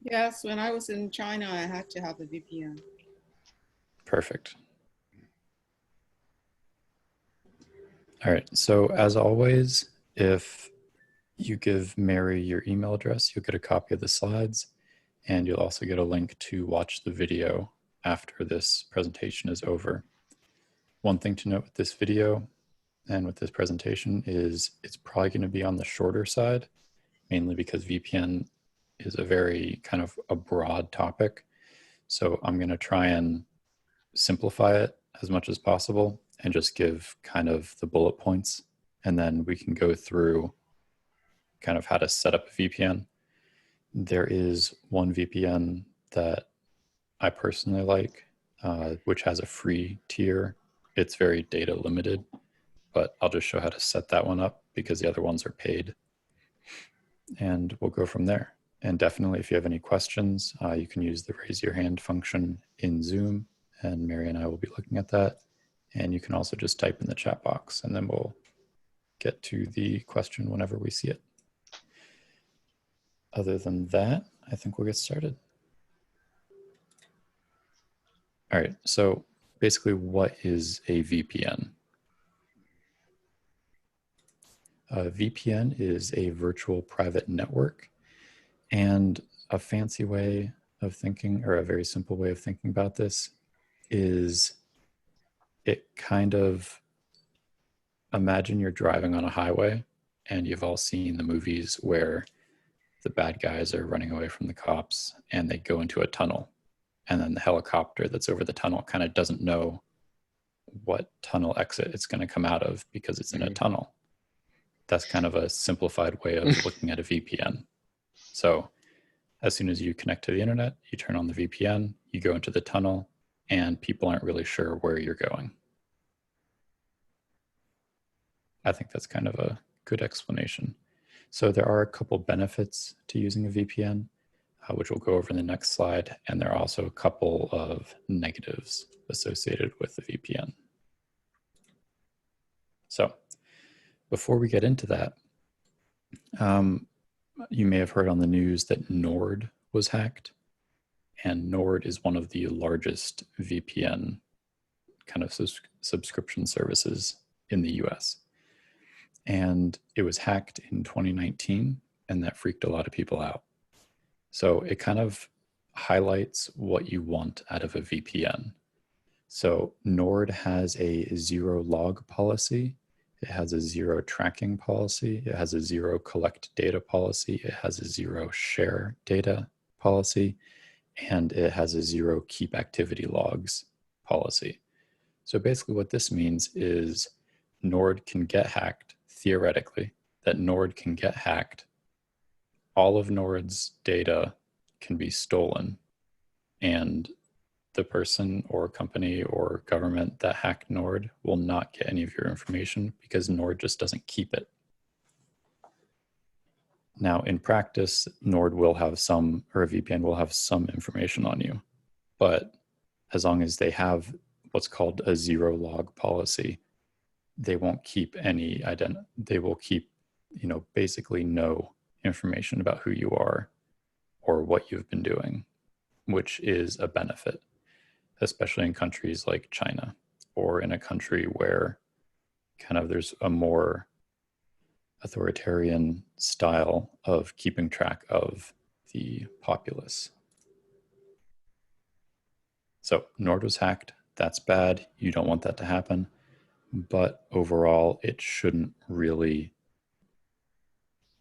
Yes, when I was in China, I had to have a VPN. Perfect. All right, so as always, if you give Mary your email address, you'll get a copy of the slides, and you'll also get a link to watch the video after this presentation is over. One thing to note with this video and with this presentation is it's probably going to be on the shorter side, mainly because VPN is a very kind of a broad topic. So I'm going to try and simplify it as much as possible and just give kind of the bullet points. And then we can go through kind of how to set up a VPN. There is one VPN that I personally like, which has a free tier. It's very data limited, but I'll just show how to set that one up because the other ones are paid. And we'll go from there. And definitely, if you have any questions, you can use the raise your hand function in Zoom, and Mary and I will be looking at that. And you can also just type in the chat box, and then we'll get to the question whenever we see it. Other than that, I think we'll get started. All right, so basically, what is a VPN? A VPN is a virtual private network, and a fancy way of thinking, or a very simple way of thinking about this, is it kind of, imagine you're driving on a highway and you've all seen the movies where the bad guys are running away from the cops and they go into a tunnel, and then the helicopter that's over the tunnel kind of doesn't know what tunnel exit it's going to come out of because it's in a tunnel. That's kind of a simplified way of looking at a VPN. So as soon as you connect to the internet, you turn on the VPN, you go into the tunnel, and people aren't really sure where you're going. I think that's kind of a good explanation. So there are a couple benefits to using a VPN, which we'll go over in the next slide. And there are also a couple of negatives associated with the VPN. So before we get into that, you may have heard on the news that Nord was hacked. And Nord is one of the largest VPN kind of subscription services in the US. And it was hacked in 2019, and that freaked a lot of people out. So it kind of highlights what you want out of a VPN. So Nord has a zero log policy. It has a zero tracking policy. It has a zero collect data policy. It has a zero share data policy. And it has a zero keep activity logs policy. So basically what this means is Nord can get hacked, theoretically, that Nord can get hacked. All of Nord's data can be stolen, and the person or company or government that hacked Nord will not get any of your information because Nord just doesn't keep it. Now, in practice, Nord will have some, or a VPN will have some information on you, but as long as they have what's called a zero log policy, they won't keep any they will keep, basically no information about who you are or what you've been doing, which is a benefit, especially in countries like China, or in a country where kind of there's a more authoritarian style of keeping track of the populace. So Nord was hacked. That's bad. You don't want that to happen. But overall, it shouldn't really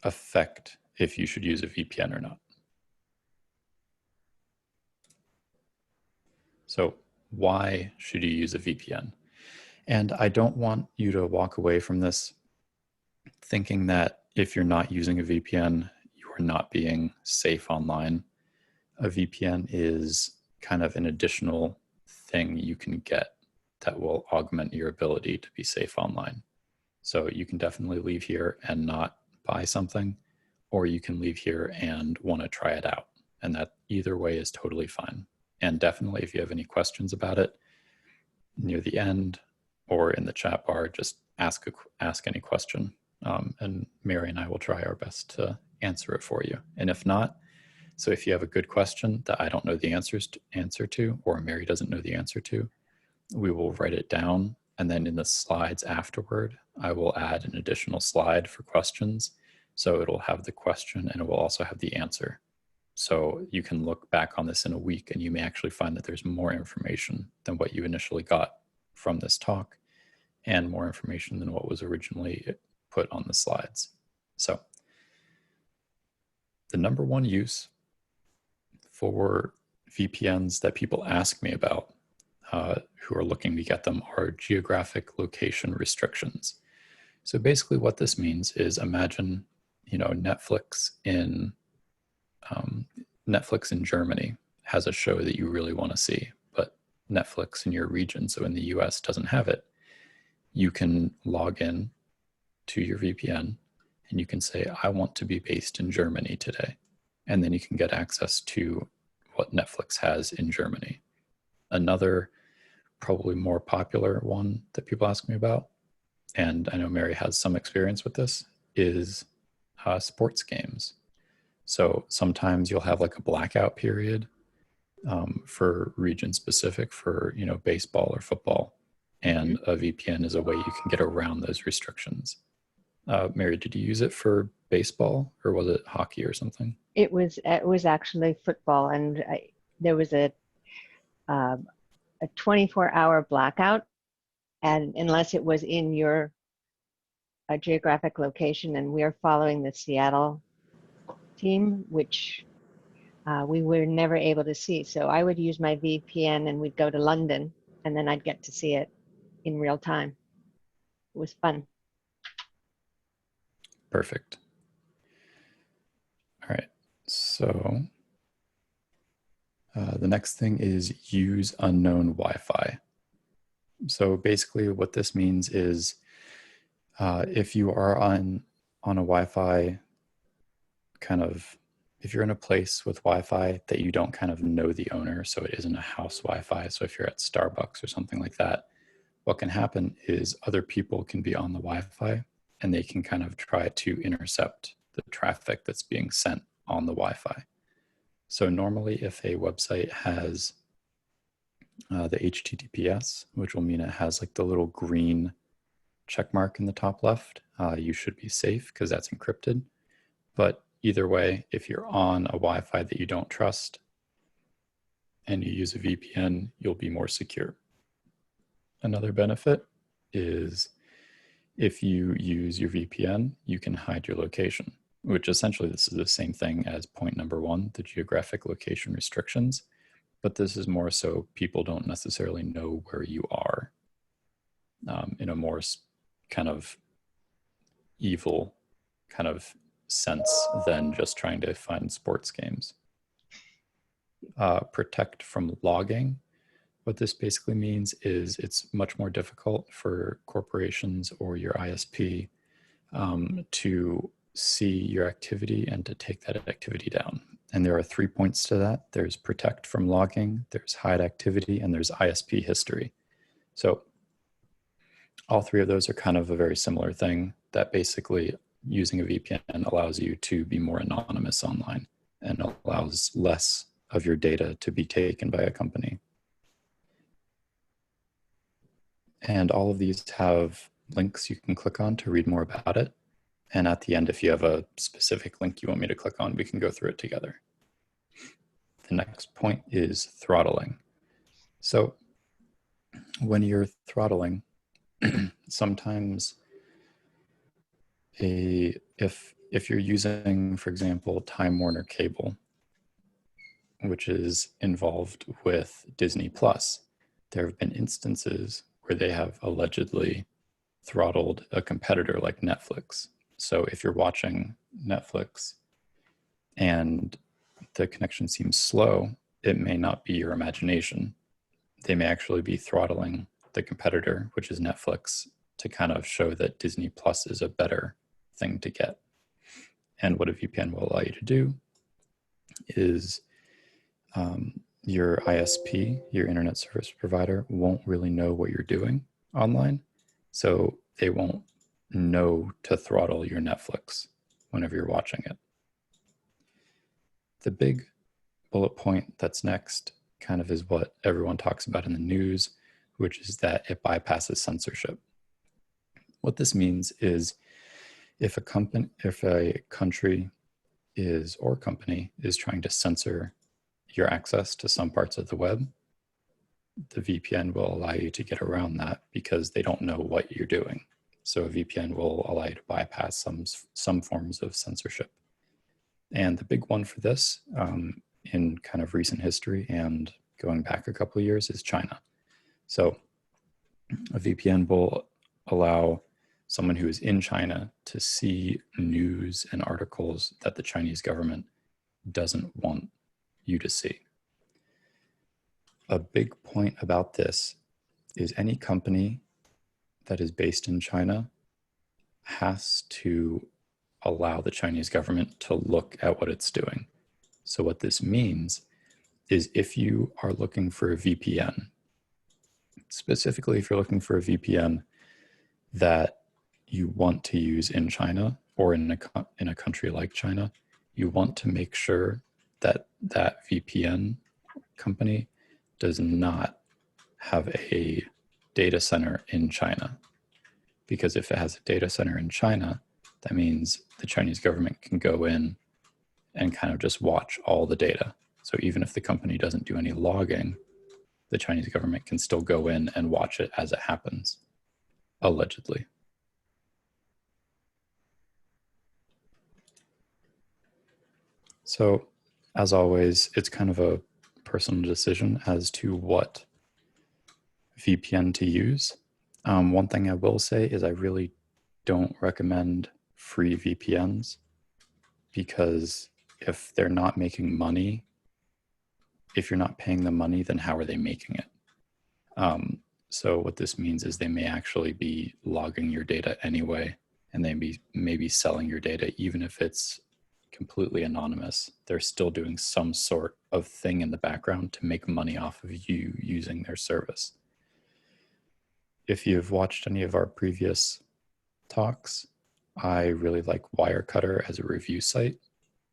affect if you should use a VPN or not. So why should you use a VPN? And I don't want you to walk away from this thinking that if you're not using a VPN, you are not being safe online. A VPN is kind of an additional thing you can get that will augment your ability to be safe online. So you can definitely leave here and not buy something, or you can leave here and want to try it out. And that either way is totally fine. And definitely, if you have any questions about it near the end or in the chat bar, just ask any question. And Mary and I will try our best to answer it for you. And if not, So if you have a good question that I don't know the answer to, or Mary doesn't know the answer to, we will write it down. And then in the slides afterward, I will add an additional slide for questions. So it'll have the question and it will also have the answer. So you can look back on this in a week and you may actually find that there's more information than what you initially got from this talk and more information than what was originally put on the slides. So the number one use for VPNs that people ask me about who are looking to get them are geographic location restrictions. So basically what this means is imagine, Netflix in Germany has a show that you really want to see, but Netflix in your region, so in the US, doesn't have it. You can log in to your VPN and you can say, I want to be based in Germany today. And then you can get access to what Netflix has in Germany. Another probably more popular one that people ask me about, and I know Mary has some experience with this, is sports games. So sometimes you'll have like a blackout period for region specific for, baseball or football. And a VPN is a way you can get around those restrictions. Mary, did you use it for baseball or was it hockey or something? It was actually football, and there was a 24-hour blackout, and unless it was in your geographic location, and we're following the Seattle team, which we were never able to see. So I would use my VPN and we'd go to London and then I'd get to see it in real time. It was fun. Perfect. All right, so the next thing is use unknown Wi-Fi. So basically what this means is if you are on a Wi-Fi if you're in a place with Wi-Fi that you don't kind of know the owner, so it isn't a house Wi-Fi, so if you're at Starbucks or something like that, what can happen is other people can be on the Wi-Fi and they can kind of try to intercept the traffic that's being sent on the Wi-Fi. So normally if a website has the HTTPS, which will mean it has like the little green check mark in the top left, you should be safe because that's encrypted. But either way, if you're on a Wi-Fi that you don't trust and you use a VPN, you'll be more secure. Another benefit is if you use your VPN, you can hide your location, which essentially this is the same thing as point number one, the geographic location restrictions, but this is more so people don't necessarily know where you are in a more kind of evil kind of sense than just trying to find sports games. Protect from logging. What this basically means is it's much more difficult for corporations or your ISP to see your activity and to take that activity down. And there are 3 points to that. There's protect from logging, there's hide activity, and there's ISP history. So all three of those are kind of a very similar thing that basically using a VPN allows you to be more anonymous online and allows less of your data to be taken by a company. And all of these have links you can click on to read more about it. And at the end, if you have a specific link you want me to click on, we can go through it together. The next point is throttling. So when you're throttling, sometimes if you're using, for example, Time Warner Cable, which is involved with Disney Plus, there have been instances where they have allegedly throttled a competitor like Netflix. So if you're watching Netflix and the connection seems slow, it may not be your imagination. They may actually be throttling the competitor, which is Netflix, to kind of show that Disney Plus is a better thing to get. And what a VPN will allow you to do is your ISP, your internet service provider, won't really know what you're doing online. So they won't know to throttle your Netflix whenever you're watching it. The big bullet point that's next kind of is what everyone talks about in the news, which is that it bypasses censorship. What this means is if a country is, or company is trying to censor your access to some parts of the web, the VPN will allow you to get around that because they don't know what you're doing. So a VPN will allow you to bypass some forms of censorship. And the big one for this in kind of recent history and going back a couple of years is China. So a VPN will allow someone who is in China to see news and articles that the Chinese government doesn't want you to see. A big point about this is any company that is based in China has to allow the Chinese government to look at what it's doing. So what this means is if you are looking for a VPN, specifically if you're looking for a VPN that you want to use in China or in a country like China, you want to make sure that that VPN company does not have a data center in China. Because if it has a data center in China, that means the Chinese government can go in and kind of just watch all the data. So even if the company doesn't do any logging, the Chinese government can still go in and watch it as it happens, allegedly. So as always, it's kind of a personal decision as to what VPN to use. One thing I will say is I really don't recommend free VPNs because if they're not making money, if you're not paying them money, then how are they making it? So what this means is they may actually be logging your data anyway, and they may be selling your data even if it's completely anonymous. They're still doing some sort of thing in the background to make money off of you using their service. If you've watched any of our previous talks, I really like Wirecutter as a review site.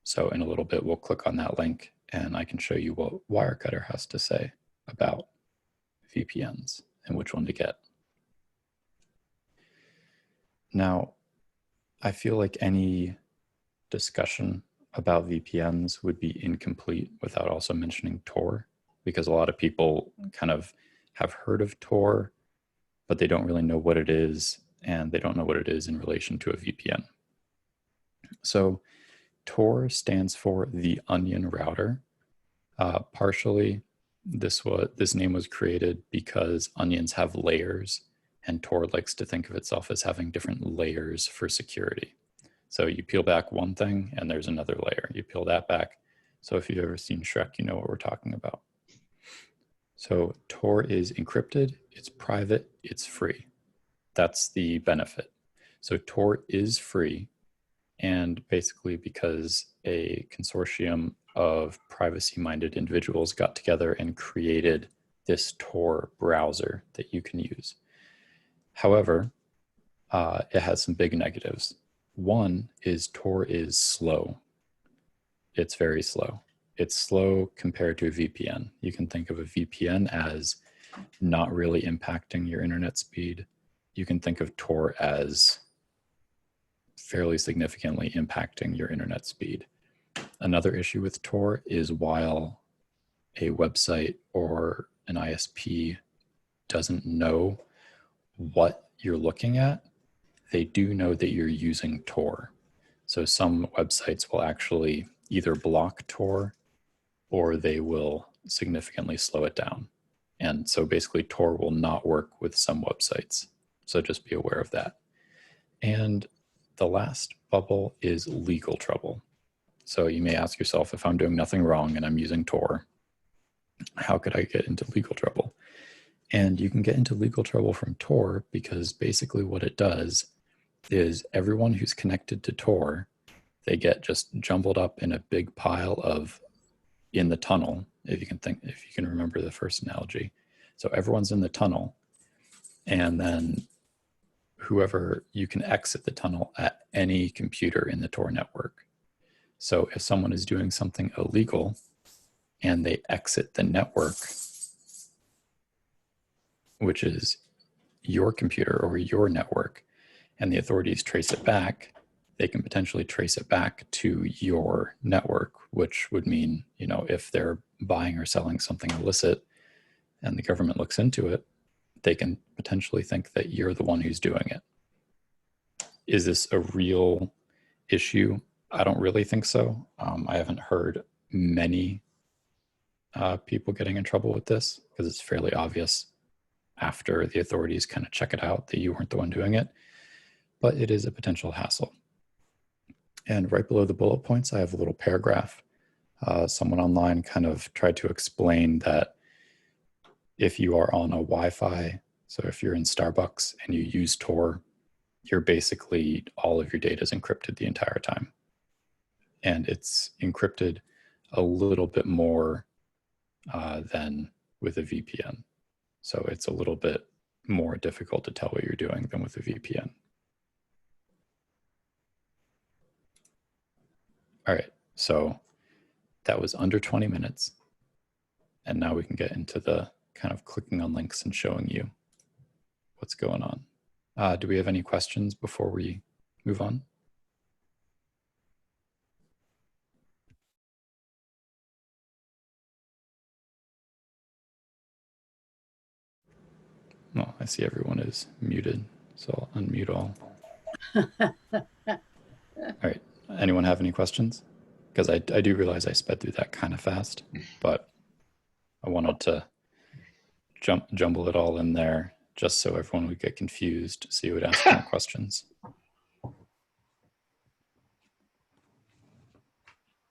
So in a little bit, we'll click on that link and I can show you what Wirecutter has to say about VPNs and which one to get. Now, I feel like any discussion about VPNs would be incomplete without also mentioning Tor, because a lot of people kind of have heard of Tor, but they don't really know what it is, and they don't know what it is in relation to a VPN. So Tor stands for the Onion Router. Partially, this name was created because onions have layers, and Tor likes to think of itself as having different layers for security. So you peel back one thing, and there's another layer. You peel that back. So if you've ever seen Shrek, you know what we're talking about. So Tor is encrypted, it's private, it's free. That's the benefit. So Tor is free, and basically because a consortium of privacy-minded individuals got together and created this Tor browser that you can use. However, it has some big negatives. One is Tor is slow. It's very slow. It's slow compared to a VPN. You can think of a VPN as not really impacting your internet speed. You can think of Tor as fairly significantly impacting your internet speed. Another issue with Tor is while a website or an ISP doesn't know what you're looking at, they do know that you're using Tor. So some websites will actually either block Tor or they will significantly slow it down. And so basically Tor will not work with some websites. So just be aware of that. And the last bubble is legal trouble. So you may ask yourself, if I'm doing nothing wrong and I'm using Tor, how could I get into legal trouble? And you can get into legal trouble from Tor because basically what it does is everyone who's connected to Tor, they get just jumbled up in a big pile of in the tunnel, if you can remember the first analogy. So everyone's in the tunnel, and then whoever, you can exit the tunnel at any computer in the Tor network. So if someone is doing something illegal, and they exit the network, which is your computer or your network, and the authorities trace it back, they can potentially trace it back to your network, which would mean, you know, if they're buying or selling something illicit and the government looks into it, they can potentially think that you're the one who's doing it. Is this a real issue? I don't really think so. I haven't heard many people getting in trouble with this because it's fairly obvious after the authorities kind of check it out that you weren't the one doing it, but it is a potential hassle. And right below the bullet points, I have a little paragraph. Someone online kind of tried to explain that if you are on a Wi-Fi, so if you're in Starbucks and you use Tor, you're basically, all of your data is encrypted the entire time. And it's encrypted a little bit more than with a VPN. So it's a little bit more difficult to tell what you're doing than with a VPN. All right, so that was under 20 minutes. And now we can get into the kind of clicking on links and showing you what's going on. Do we have any questions before we move on? Well, I see everyone is muted, so I'll unmute all. All right, anyone have any questions? Because I do realize I sped through that kind of fast, but I wanted to jumble it all in there just so everyone would get confused, so you would ask more questions.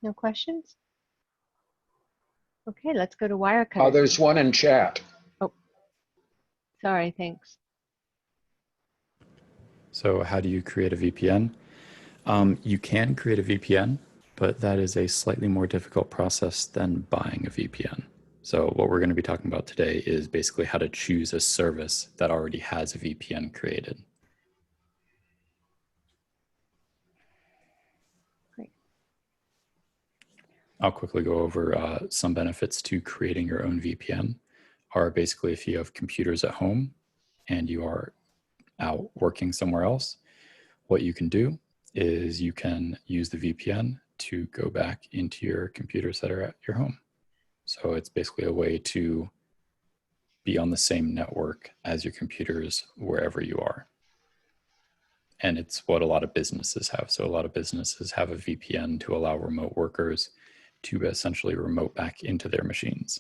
No questions? Okay, let's go to Wirecutter. There's one in chat. Oh, sorry, thanks. So how do you create a VPN? You can create a VPN, but that is a slightly more difficult process than buying a VPN. So what we're going to be talking about today is basically how to choose a service that already has a VPN created. Great. I'll quickly go over some benefits to creating your own VPN. Are basically if you have computers at home and you are out working somewhere else, what you can do is you can use the VPN to go back into your computers that are at your home. So it's basically a way to be on the same network as your computers wherever you are. And it's what a lot of businesses have. So a lot of businesses have a VPN to allow remote workers to essentially remote back into their machines.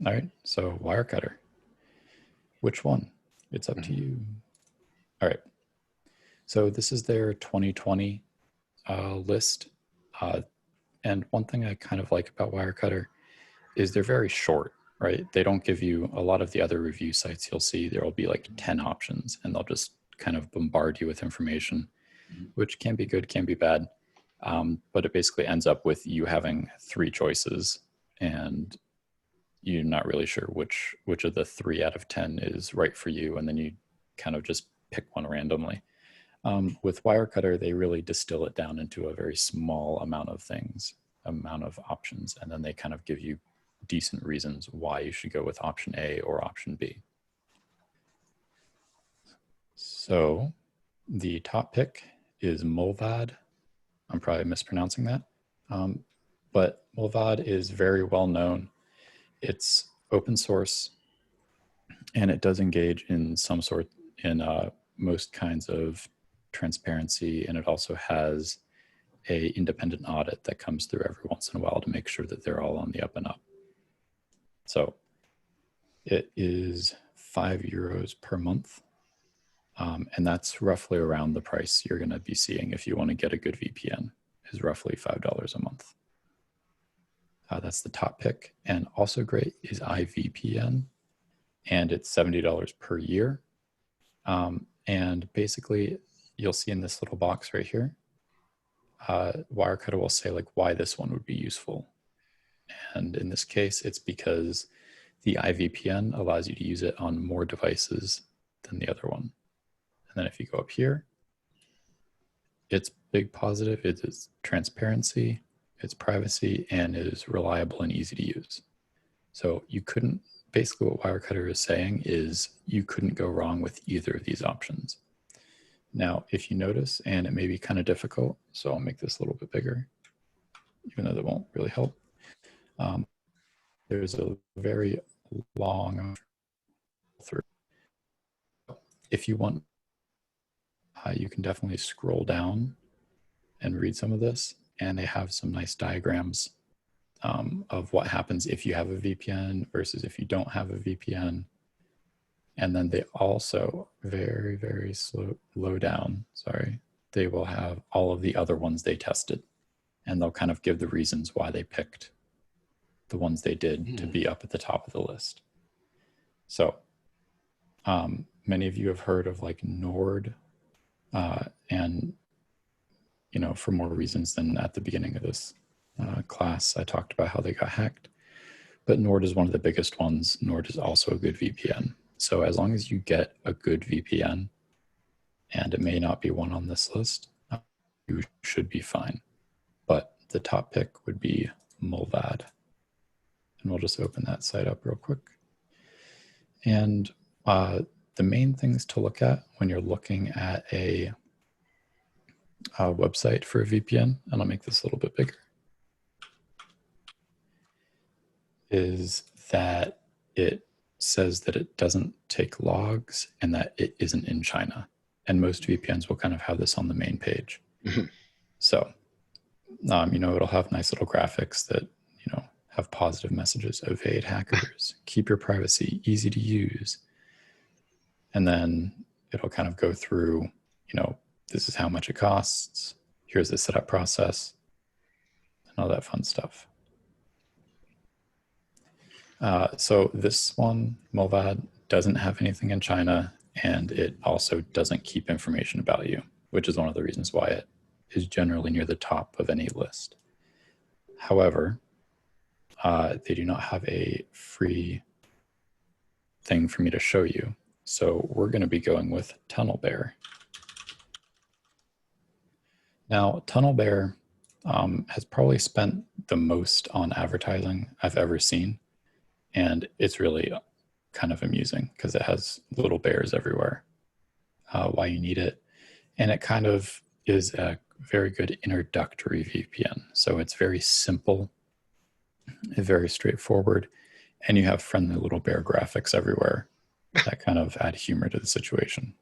All right, so Wirecutter. Which one? It's up to you. All right. So this is their 2020 list. And one thing I kind of like about Wirecutter is they're very short, right? They don't give you a lot of the other review sites you'll see. There will be like 10 options and they'll just kind of bombard you with information, which can be good, can be bad. But it basically ends up with you having 3 choices and you're not really sure which of the 3 out of 10 is right for you. And then you kind of just pick one randomly. With Wirecutter, they really distill it down into a very small amount of options, and then they kind of give you decent reasons why you should go with option A or option B. So the top pick is Mulvad. I'm probably mispronouncing that, but Mulvad is very well known. It's open source, and it does engage in most kinds of transparency, and it also has a independent audit that comes through every once in a while to make sure that they're all on the up and up. So it is €5 per month, and that's roughly around the price you're going to be seeing if you want to get a good VPN, is roughly $5 a month. That's the top pick. And also great is iVPN, and it's $70 per year. And basically, you'll see in this little box right here, Wirecutter will say like why this one would be useful. And in this case, it's because the iVPN allows you to use it on more devices than the other one. And then if you go up here, its big positive is its transparency, its privacy, and it is reliable and easy to use. So you couldn't, basically what Wirecutter is saying is you couldn't go wrong with either of these options. Now, if you notice, and it may be kind of difficult, so I'll make this a little bit bigger, even though that won't really help. There's a very long through. If you want, you can definitely scroll down and read some of this, and they have some nice diagrams of what happens if you have a VPN versus if you don't have a VPN. And then they also, very, very low down, sorry, they will have all of the other ones they tested, and they'll kind of give the reasons why they picked the ones they did to be up at the top of the list. So many of you have heard of like Nord, and for more reasons than at the beginning of this class, I talked about how they got hacked. But Nord is one of the biggest ones. Nord is also a good VPN. So as long as you get a good VPN, and it may not be one on this list, you should be fine. But the top pick would be Mulvad. And we'll just open that site up real quick. And the main things to look at when you're looking at a website for a VPN, and I'll make this a little bit bigger, is that it says that it doesn't take logs and that it isn't in China. And most VPNs will kind of have this on the main page. So, it'll have nice little graphics that, have positive messages, evade hackers, keep your privacy, easy to use. And then it'll kind of go through, this is how much it costs. Here's the setup process and all that fun stuff. So this one, Mulvad, doesn't have anything in China, and it also doesn't keep information about you, which is one of the reasons why it is generally near the top of any list. However, they do not have a free thing for me to show you. So we're going to be going with TunnelBear. Now, TunnelBear has probably spent the most on advertising I've ever seen. And it's really kind of amusing because it has little bears everywhere while you need it. And it kind of is a very good introductory VPN. So it's very simple, very straightforward, and you have friendly little bear graphics everywhere that kind of add humor to the situation.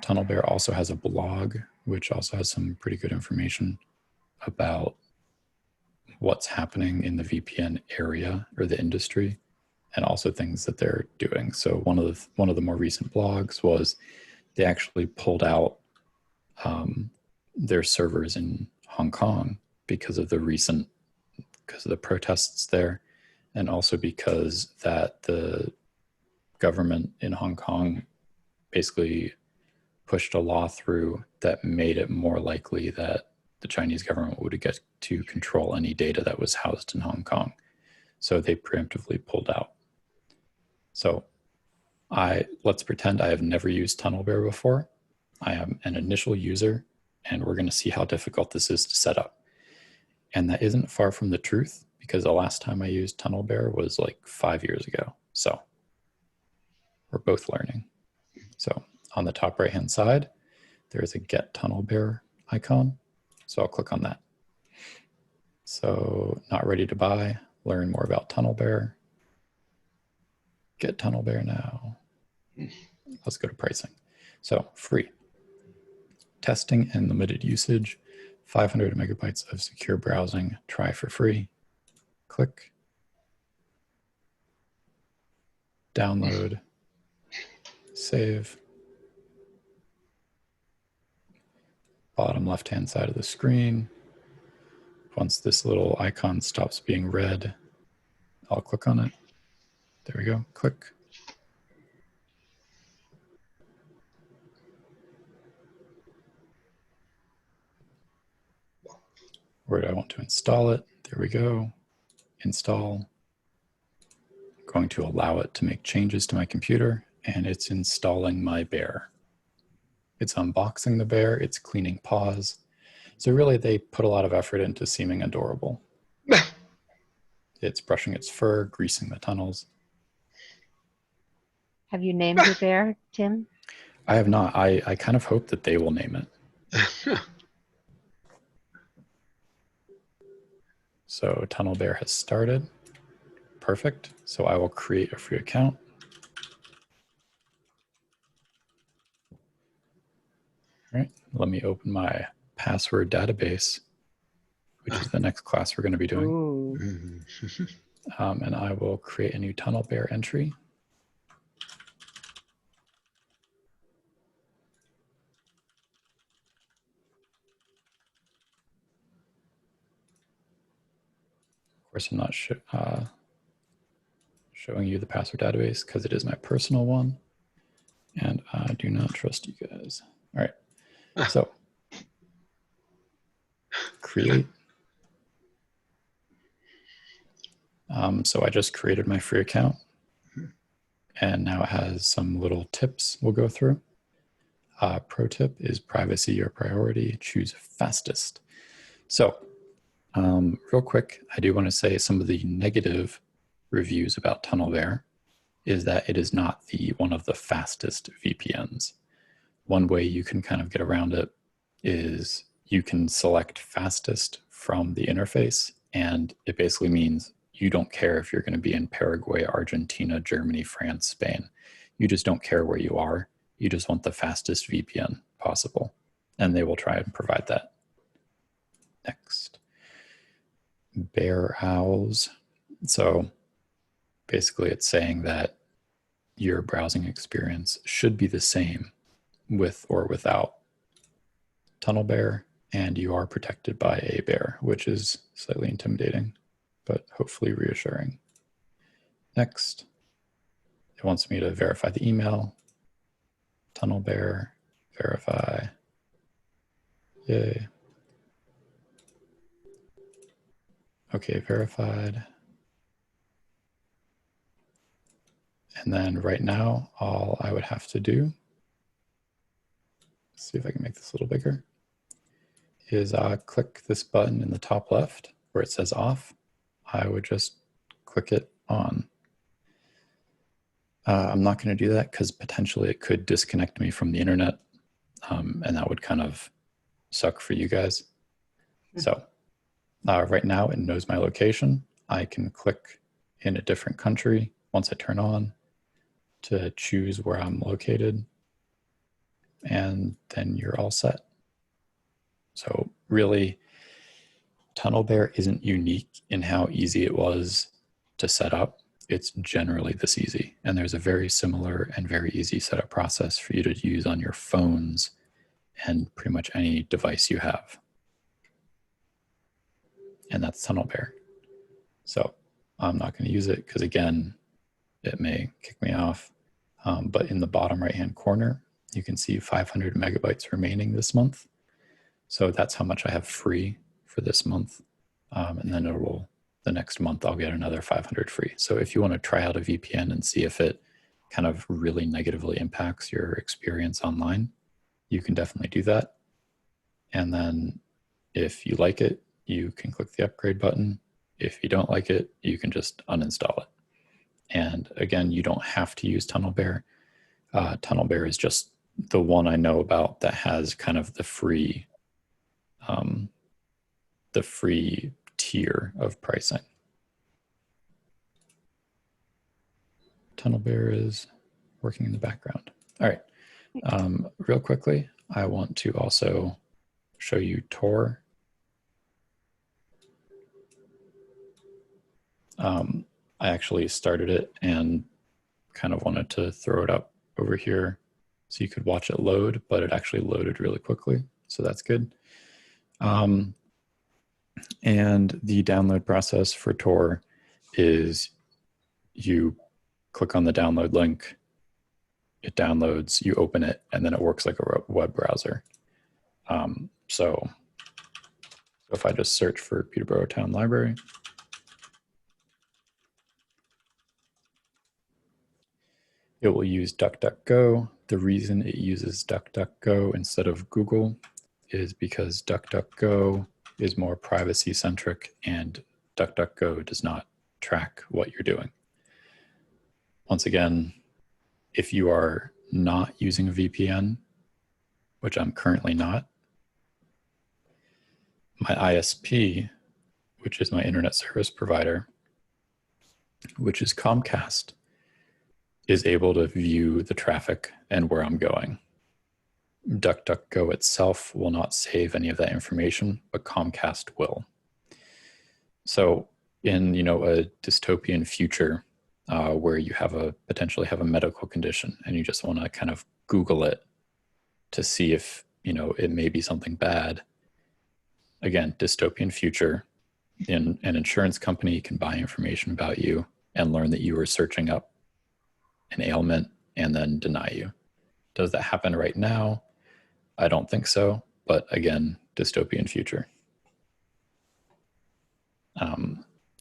TunnelBear also has a blog, which also has some pretty good information about what's happening in the VPN area or the industry, and also things that they're doing. So one of the more recent blogs was they actually pulled out their servers in Hong Kong because of the protests there, and also because that the government in Hong Kong basically pushed a law through that made it more likely that the Chinese government would get to control any data that was housed in Hong Kong. So they preemptively pulled out. So let's pretend I have never used TunnelBear before. I am an initial user, and we're going to see how difficult this is to set up. And that isn't far from the truth, because the last time I used TunnelBear was like 5 years ago. So we're both learning. So on the top right-hand side, there's a Get TunnelBear icon. So I'll click on that. So not ready to buy, learn more about TunnelBear. Get TunnelBear now. Let's go to pricing. So free. Testing and limited usage, 500 megabytes of secure browsing, try for free. Click. Download. Save. Bottom left-hand side of the screen. Once this little icon stops being red, I'll click on it. There we go, click. Where do I want to install it? There we go, install. I'm going to allow it to make changes to my computer, and it's installing my bear. It's unboxing the bear, it's cleaning paws. So really they put a lot of effort into seeming adorable. It's brushing its fur, greasing the tunnels. Have you named your bear, Tim? I have not. I kind of hope that they will name it. So Tunnel Bear has started. Perfect. So I will create a free account. All right, let me open my password database, which is the next class we're going to be doing. Ooh. And I will create a new Tunnel Bear entry. Of course, I'm not showing you the password database because it is my personal one. And I do not trust you guys. All right, so create. So I just created my free account. And now it has some little tips we'll go through. Pro tip is privacy your priority, choose fastest. So real quick, I do want to say some of the negative reviews about Tunnel Bear is that it is not one of the fastest VPNs. One way you can kind of get around it is you can select fastest from the interface, and it basically means you don't care if you're going to be in Paraguay, Argentina, Germany, France, Spain. You just don't care where you are. You just want the fastest VPN possible, and they will try and provide that. Next, Bear Owls. So basically it's saying that your browsing experience should be the same with or without Tunnel Bear, and you are protected by a bear, which is slightly intimidating, but hopefully reassuring. Next, it wants me to verify the email. Tunnel Bear, verify. Yay. Okay, verified. And then right now, all I would have to do, see if I can make this a little bigger, is click this button in the top left where it says off. I would just click it on. I'm not going to do that because potentially it could disconnect me from the internet, and that would kind of suck for you guys. So right now it knows my location. I can click in a different country once I turn on to choose where I'm located, and then you're all set. So really, Tunnel Bear isn't unique in how easy it was to set up. It's generally this easy. And there's a very similar and very easy setup process for you to use on your phones and pretty much any device you have. And that's Tunnel Bear. So I'm not going to use it because, again, it may kick me off. But in the bottom right-hand corner, you can see 500 megabytes remaining this month. So that's how much I have free for this month. And then the next month I'll get another 500 free. So if you want to try out a VPN and see if it kind of really negatively impacts your experience online, you can definitely do that. And then if you like it, you can click the upgrade button. If you don't like it, you can just uninstall it. And again, you don't have to use Tunnel Bear. Tunnel Bear is just the one I know about that has kind of the free tier of pricing. Tunnel Bear is working in the background. All right, real quickly, I want to also show you Tor. I actually started it and kind of wanted to throw it up over here so you could watch it load, but it actually loaded really quickly, so that's good. And the download process for Tor is you click on the download link, it downloads, you open it, and then it works like a web browser. So if I just search for Peterborough Town Library, it will use DuckDuckGo The reason it uses DuckDuckGo instead of Google is because DuckDuckGo is more privacy centric and DuckDuckGo does not track what you're doing. Once again, if you are not using a VPN, which I'm currently not, my ISP, which is my internet service provider, which is Comcast, is able to view the traffic and where I'm going. DuckDuckGo itself will not save any of that information, but Comcast will. So in a dystopian future where you potentially have a medical condition and you just want to kind of Google it to see if it may be something bad. Again, dystopian future, an insurance company can buy information about you and learn that you were searching up an ailment and then deny you. Does that happen right now? I don't think so, but again, dystopian future.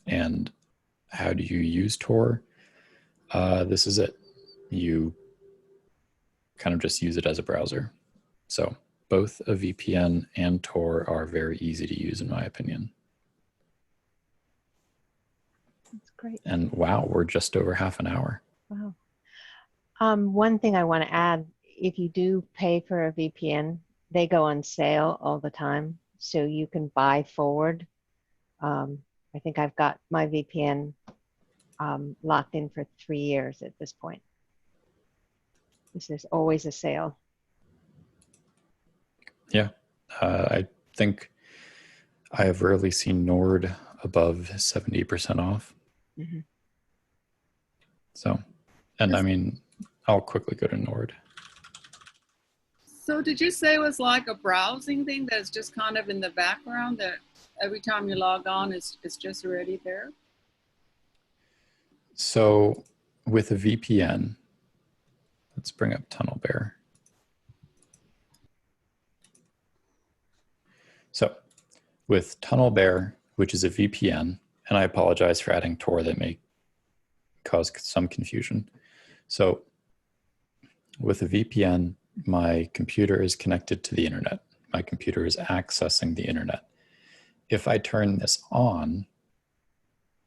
And how do you use Tor? This is it. You kind of just use it as a browser. So both a VPN and Tor are very easy to use, in my opinion. That's great. And wow, we're just over half an hour. Wow. One thing I want to add, if you do pay for a VPN, they go on sale all the time. So you can buy forward. I think I've got my VPN locked in for 3 years at this point. There's always a sale. Yeah, I think I have rarely seen Nord above 70% off. Mm-hmm. So, and I mean, I'll quickly go to Nord. So did you say it was like a browsing thing that's just kind of in the background that every time you log on, it's just already there? So with a VPN, let's bring up TunnelBear. So with TunnelBear, which is a VPN, and I apologize for adding Tor that may cause some confusion. So with a VPN, my computer is connected to the internet. My computer is accessing the internet. If I turn this on,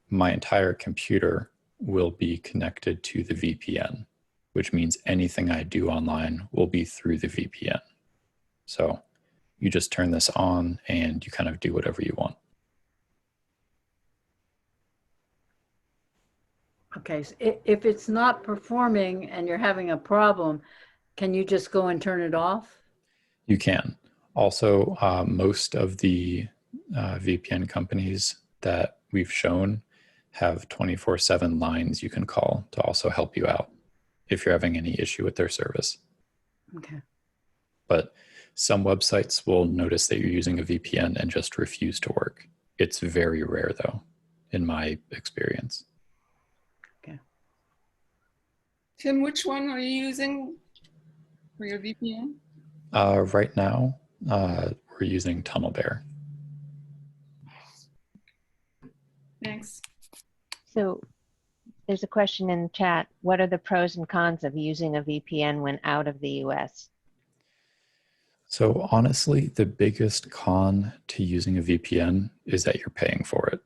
my entire computer will be connected to the VPN, which means anything I do online will be through the VPN. So you just turn this on and you kind of do whatever you want. Okay, so if it's not performing and you're having a problem, can you just go and turn it off? You can. Also, most of the VPN companies that we've shown have 24/7 lines you can call to also help you out if you're having any issue with their service. Okay. But some websites will notice that you're using a VPN and just refuse to work. It's very rare though, in my experience. Okay. Tim, which one are you using for your VPN? Right now, we're using TunnelBear. Thanks. So there's a question in the chat. What are the pros and cons of using a VPN when out of the US? So honestly, the biggest con to using a VPN is that you're paying for it,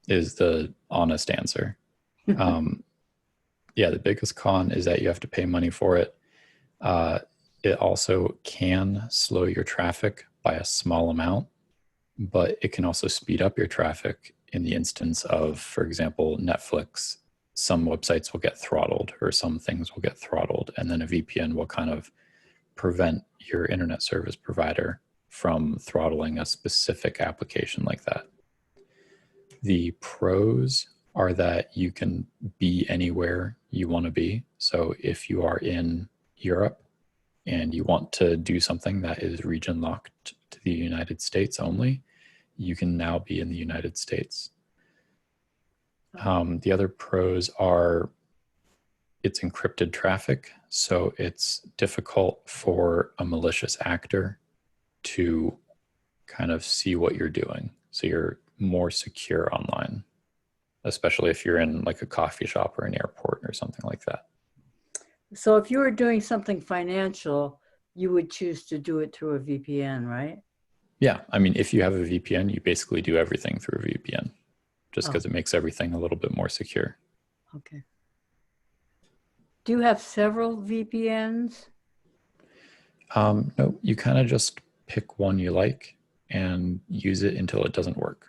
is the honest answer. Yeah, the biggest con is that you have to pay money for it. It also can slow your traffic by a small amount, but it can also speed up your traffic in the instance of, for example, Netflix. Some websites will get throttled or some things will get throttled, and then a VPN will kind of prevent your internet service provider from throttling a specific application like that. The pros are that you can be anywhere you want to be. So if you are in Europe and you want to do something that is region locked to the United States only, you can now be in the United States. The other pros are it's encrypted traffic, so it's difficult for a malicious actor to kind of see what you're doing. So you're more secure online, especially if you're in like a coffee shop or an airport or something like that. So if you were doing something financial, you would choose to do it through a VPN, right? Yeah, I mean, if you have a VPN, you basically do everything through a VPN, just because it makes everything a little bit more secure. Okay. Do you have several VPNs? No, you kind of just pick one you like and use it until it doesn't work.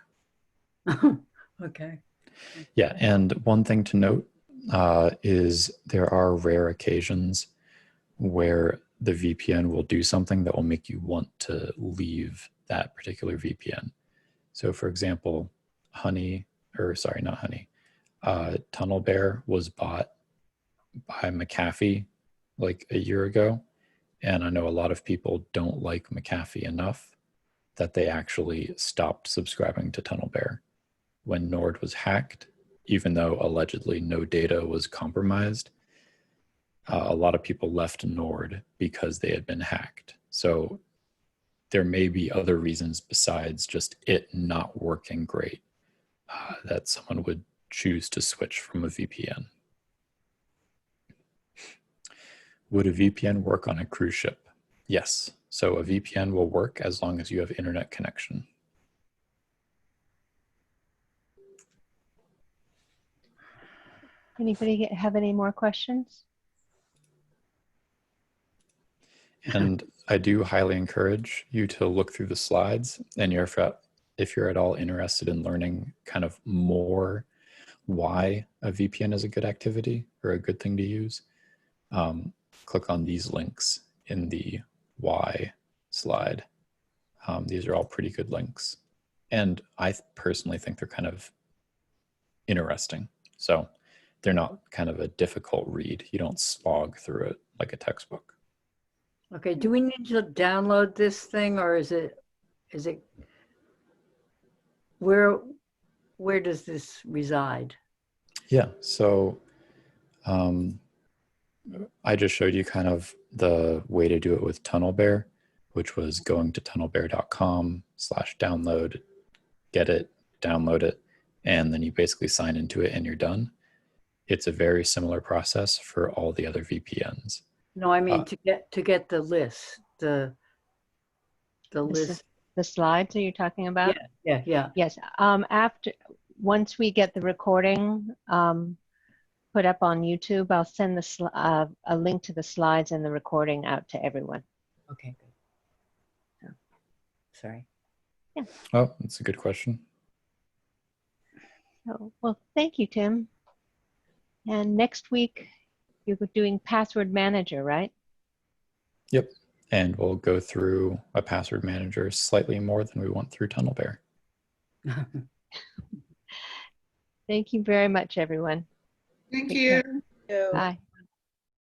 Okay. Yeah, and one thing to note is there are rare occasions where the VPN will do something that will make you want to leave that particular VPN. So for example, Tunnel Bear was bought by McAfee like a year ago. And I know a lot of people don't like McAfee enough that they actually stopped subscribing to Tunnel Bear. When Nord was hacked, even though allegedly no data was compromised, a lot of people left Nord because they had been hacked. So there may be other reasons besides just it not working great that someone would choose to switch from a VPN. Would a VPN work on a cruise ship? Yes. So a VPN will work as long as you have internet connection. Anybody have any more questions? And I do highly encourage you to look through the slides, and if you're at all interested in learning kind of more why a VPN is a good activity or a good thing to use, click on these links in the why slide. These are all pretty good links. And I personally think they're kind of interesting. So they're not kind of a difficult read. You don't slog through it like a textbook. Okay. Do we need to download this thing, or is it where does this reside? Yeah. So I just showed you kind of the way to do it with Tunnel Bear, which was going to tunnelbear.com/download, get it, download it, and then you basically sign into it and you're done. It's a very similar process for all the other VPNs. No, I mean to get the list, the list. The slides are you talking about? Yeah. Yes. Once we get the recording put up on YouTube, I'll send a link to the slides and the recording out to everyone. Okay, good. Oh, sorry. Yeah. Oh, that's a good question. So, well, thank you, Tim. And next week, you're doing password manager, right? Yep. And we'll go through a password manager slightly more than we went through Tunnel Bear. Thank you very much, everyone. Thank Take you. care. Bye.